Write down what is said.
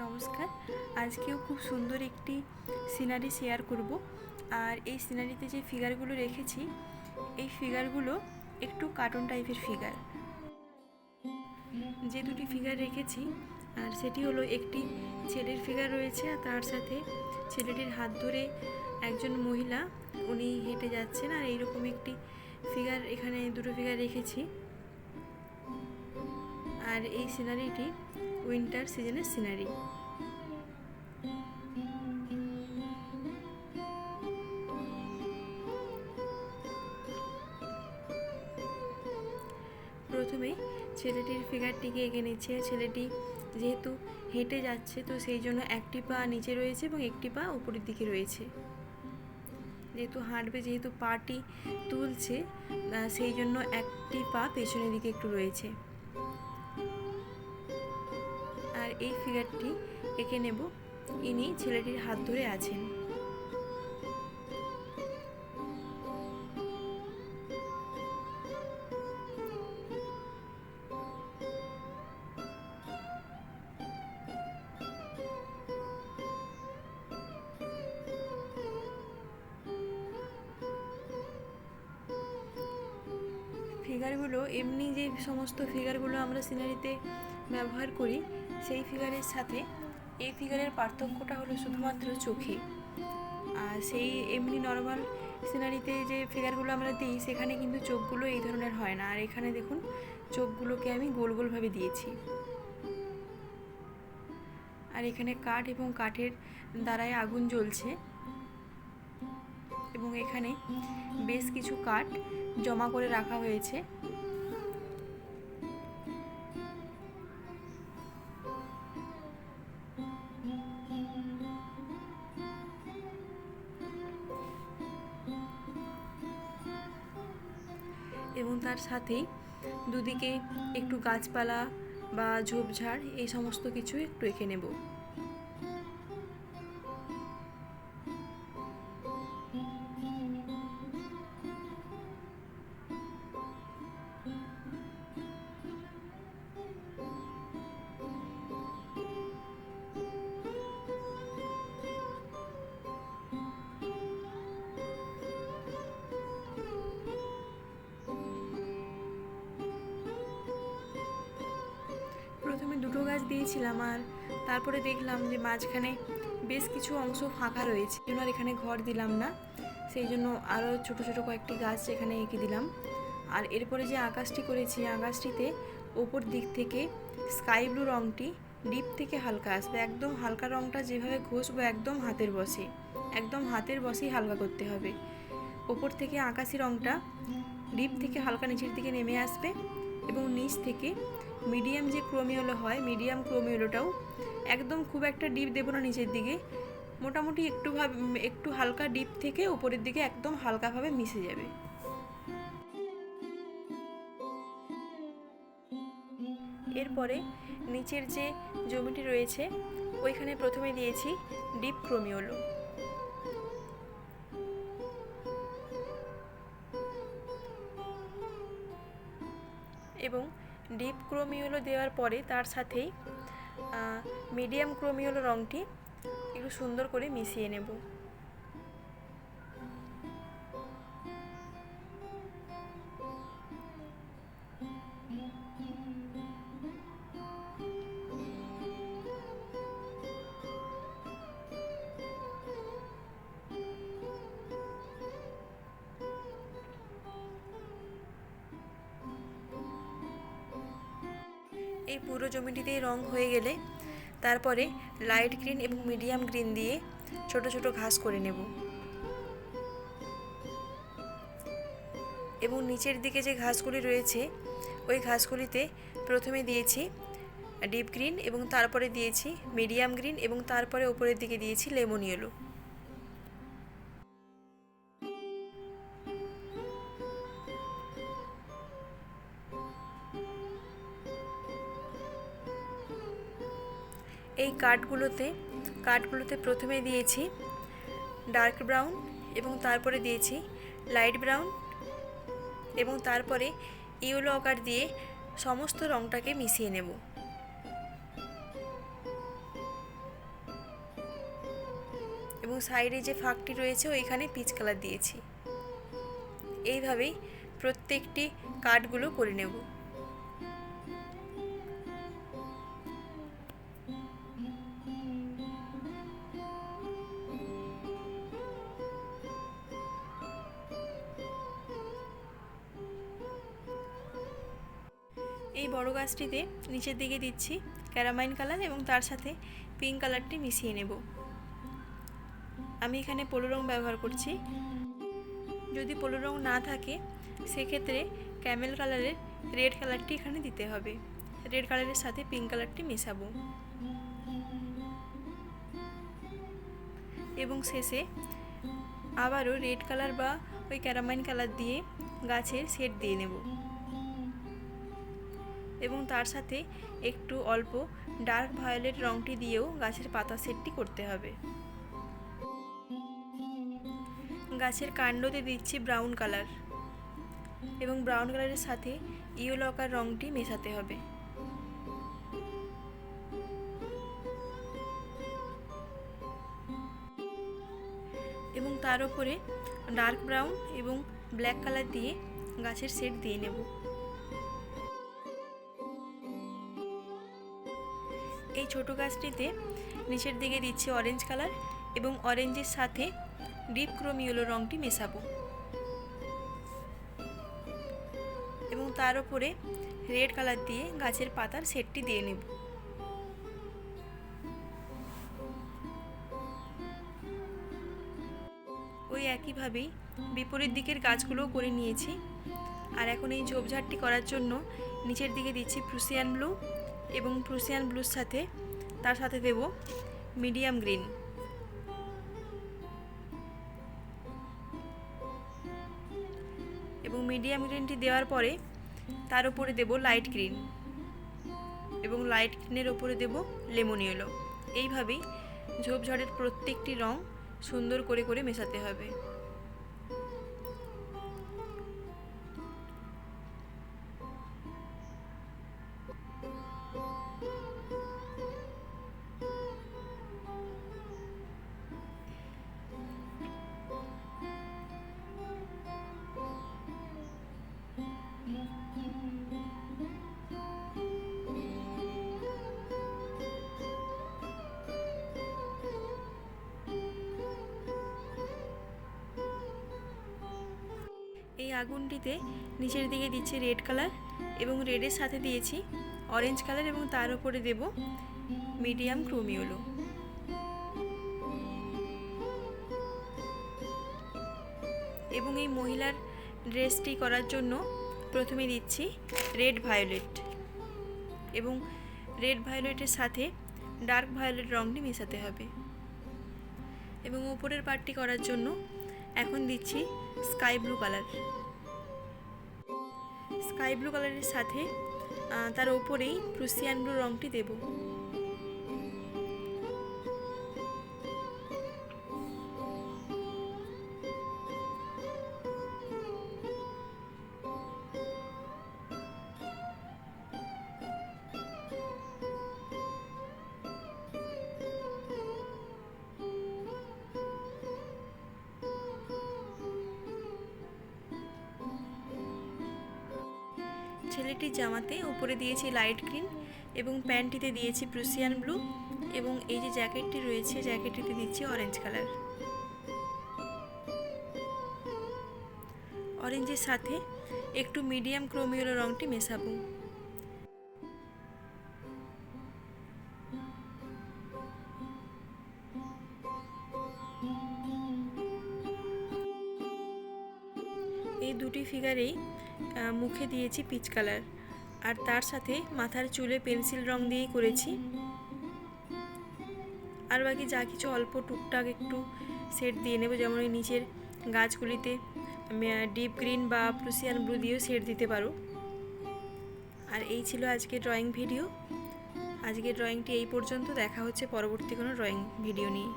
নমস্কার। আজকেও খুব সুন্দর একটি সিনারি শেয়ার করব। আর এই সিনারিতে যে ফিগারগুলো রেখেছি, এই ফিগারগুলো একটু কার্টুন টাইপের ফিগার। যে দুটি ফিগার রেখেছি আর সেটি হলো, একটি ছেলের ফিগার রয়েছে আর তার সাথে ছেলেটির হাত ধরে একজন মহিলা, উনি হেঁটে যাচ্ছেন। আর এইরকম একটি ফিগার, এখানে দুটো ফিগার রেখেছি। আর এই সিনারিটি উইন্টার সিজনের সিনারি। প্রথমে ছেলেটির ফিগারটিকে এঁকে নিচ্ছে। ছেলেটি যেহেতু হেঁটে যাচ্ছে, তো সেই জন্য একটি পা নিচে রয়েছে এবং একটি পা উপরের দিকে রয়েছে। যেহেতু হাঁটবে, যেহেতু পাটি তুলছে, সেই জন্য একটি পা পেছনের দিকে একটু রয়েছে। আর এই ফিগারটি এঁকে নেব। ইনি ছেলেটির হাত ধরে আছেন। ফিগারগুলো এমনি যে সমস্ত ফিগারগুলো আমরা সিনারিতে ব্যবহার করি, সেই ফিগারের সাথে এই ফিগারের পার্থক্যটা হলো শুধুমাত্র চোখে। আর সেই এমনি নর্মাল সিনারিতে যে ফিগারগুলো আমরা দিই, সেখানে কিন্তু চোখগুলো এই ধরনের হয় না। আর এখানে দেখুন, চোখগুলোকে আমি গোল গোলভাবে দিয়েছি। আর এখানে কাঠ এবং কাঠের দ্বারাই আগুন জ্বলছে, এবং এখানে বেশ কিছু কাঠ জমা করে রাখা হয়েছে। এবং তার সাথেই দুদিকে একটু গাছপালা বা ঝোপঝাড়, এই সমস্ত কিছু একটু এঁকে নেব। প্রথমে দুটো গাছ দিয়েছিলাম, আর তারপরে দেখলাম যে মাঝখানে বেশ কিছু অংশ ফাঁকা রয়েছে, জন্য আর এখানে ঘর দিলাম না। সেই জন্য আরও ছোটো ছোটো কয়েকটি গাছ এখানে এঁকে দিলাম। আর এরপরে যে আকাশটি করেছি, আকাশটিতে ওপর দিক থেকে স্কাই ব্লু রঙটি ডিপ থেকে হালকা আসবে। একদম হালকা রঙটা যেভাবে ঘষবো, একদম হাতের বসেই হালকা করতে হবে। ওপর থেকে আকাশি রঙটা ডিপ থেকে হালকা নিচের দিকে নেমে আসবে, এবং নিচ থেকে মিডিয়াম যে ক্রোমিওলো হয়, মিডিয়াম ক্রোমিওলোটাও একদম খুব একটা ডিপ দেবো না নিচের দিকে, মোটামুটি একটু হালকা ডিপ থেকে উপরের দিকে একদম হালকাভাবে মিশে যাবে। এরপরে নিচের যে জমিটি রয়েছে, ওইখানে প্রথমে দিয়েছি ডিপ ক্রোমিওলো। এবং ডিপ ক্রোমিওলো দেওয়ার পরে তার সাথেই মিডিয়াম ক্রোমিওলো রঙটি একটু সুন্দর করে মিশিয়ে নেব। এই পুরো জমিটিতেই রং হয়ে গেলে তারপরে লাইট গ্রিন এবং মিডিয়াম গ্রিন দিয়ে ছোট ছোট ঘাস করে নেব। এবং নিচের দিকে যে ঘাসগুলি রয়েছে, ওই ঘাসগুলিতে প্রথমে দিয়েছি ডিপ গ্রিন, এবং তারপরে দিয়েছি মিডিয়াম গ্রিন, এবং তারপরে উপরের দিকে দিয়েছি লেমন ইয়েলো। এই কাঠগুলোতে প্রথমে দিয়েছি ডার্ক ব্রাউন, এবং তারপরে দিয়েছি লাইট ব্রাউন, এবং তারপরে ইয়েলো অকার দিয়ে সমস্ত রঙটাকে মিশিয়ে নেব। এবং সাইডে যে ফাঁকটি রয়েছে ওইখানে পিচ কালার দিয়েছি। এইভাবেই প্রত্যেকটি কাঠগুলো করে নেব। এই বড় গাছটিতে নিচের দিকে দিচ্ছি ক্যারামাইন কালার এবং তার সাথে পিঙ্ক কালারটি মিশিয়ে নেব। আমি এখানে পলো রং ব্যবহার করছি। যদি পলো রং না থাকে সেক্ষেত্রে ক্যামেল কালারের রেড কালারটি এখানে দিতে হবে। রেড কালারের সাথে পিঙ্ক কালারটি মেশাবো এবং শেষে আবারও রেড কালার বা ওই ক্যারামাইন কালার দিয়ে গাছের শেড দিয়ে নেব এবং তার সাথে একটু অল্প ডার্ক ভায়োলেট রংটি দিয়েও গাছের পাতা শেডটি করতে হবে। গাছের কাণ্ডতে দিচ্ছি ব্রাউন কালার এবং ব্রাউন কালারের সাথে ইয়েলো আকার রংটি মেশাতে হবে। এবং তার উপরে ডার্ক ব্রাউন এবং ব্ল্যাক কালার দিয়ে গাছের শেড দিয়ে নেব। এই ছোট গাছটিতে নিচের দিকে দিচ্ছি অরেঞ্জ কালার এবং অরেঞ্জের সাথে ডিপ ক্রোম ইয়েলো রংটি মেশাবো এবং তার উপরে রেড কালার দিয়ে গাছের পাতার শেডটি দিয়ে নেব। ওই একইভাবেই বিপরীত দিকের গাছগুলোও করে নিয়েছি। আর এখন এই ঝোপঝাড়টি করার জন্য নিচের দিকে দিচ্ছি প্রুসিয়ান ব্লু এবং প্রুসিয়ান ব্লুর সাথে তার সাথে দেব মিডিয়াম গ্রিন এবং মিডিয়াম গ্রিনটি দেওয়ার পরে তার উপরে দেব লাইট গ্রিন এবং লাইট গ্রিনের উপরে দেব লেমন ইয়েলো। এইভাবেই ঝোপঝাড়ের প্রত্যেকটি রং সুন্দর করে করে মেশাতে হবে। এই আগুনটিতে নিচের দিকে দিচ্ছি রেড কালার এবং রেডের সাথে দিয়েছি অরেঞ্জ কালার এবং তার উপরে দেব মিডিয়াম ক্রোম ইয়েলো। এবং এই মহিলার ড্রেসটি করার জন্য প্রথমে দিচ্ছি রেড ভায়োলেট এবং রেড ভায়োলেটের সাথে ডার্ক ভায়োলেট রংটি মেশাতে হবে এবং উপরের পার্টটি করার জন্য এখন দিচ্ছি sky blue colour. Sky blue কালারের সাথে তার উপরেই প্রুসিয়ান ব্লু রংটি দেব। ছেলেটির জামাতে উপরে দিয়েছি লাইট গ্রিন এবং প্যান্টটিতে দিয়েছি প্রুসিয়ান ব্লু এবং এই যে জ্যাকেটটি রয়েছে জ্যাকেটটিতে দিচ্ছি অরেঞ্জ কালার। অরেঞ্জের সাথে একটু মিডিয়াম ক্রোম ইয়েলো রংটি মেশাবো। এই দুটি ফিগারেই মুখে দিয়েছি পিচ কালার আর তার সাথে মাথার চুলে পেন্সিল রং দিয়েই করেছি। আর বাকি যা কিছু অল্প টুকটাক একটু শেড দিয়ে নেব, যেমন এই নিচের গাছগুলিতে ডিপ গ্রিন বা প্রুসিয়ান ব্লু দিয়েও শেড দিতে পারো। আর এই ছিল আজকের ড্রয়িং ভিডিও। আজকের ড্রয়িংটি এই পর্যন্ত। দেখা হচ্ছে পরবর্তী কোনো ড্রয়িং ভিডিও নিয়ে।